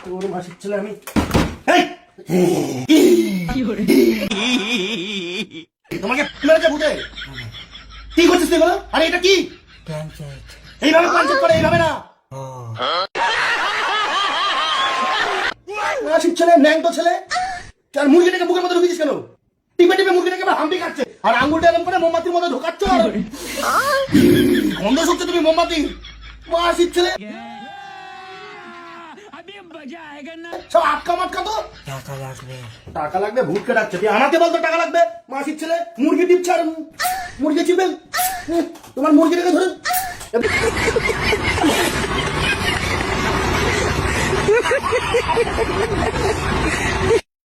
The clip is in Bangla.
তোর মাসির ছেলে আমি তোমাকে মেরেছে ভূতে। কি করছিস তুই বলো? আরে এটা কি? এইভাবে পাঞ্চেট করে, এইভাবে না। মাসির ছেলে, ন্যাংটো ছেলে, আর মুরগিটাকে বুকের মধ্যে ঢুকিয়েছিস কেন? টিপে টিপে মুরগিটাকে আবার হাম্পি খাচ্ছে, আর আঙ্গুলটা এরকম করে মোমবাতির মধ্যে ঢোকাচ্ছ। গন্ধ শুকছে তুমি মোমবাতি। মাসির ছেলে সব আটকা মাটকা তো। টাকা লাগবে ভূতকে ডাকছে, তুই আমাকে বলতো টাকা লাগবে। মাসির ছেলে মুরগি টিপছে, আর মুরগি চিপে তোমার মুরগিটাকে ধরে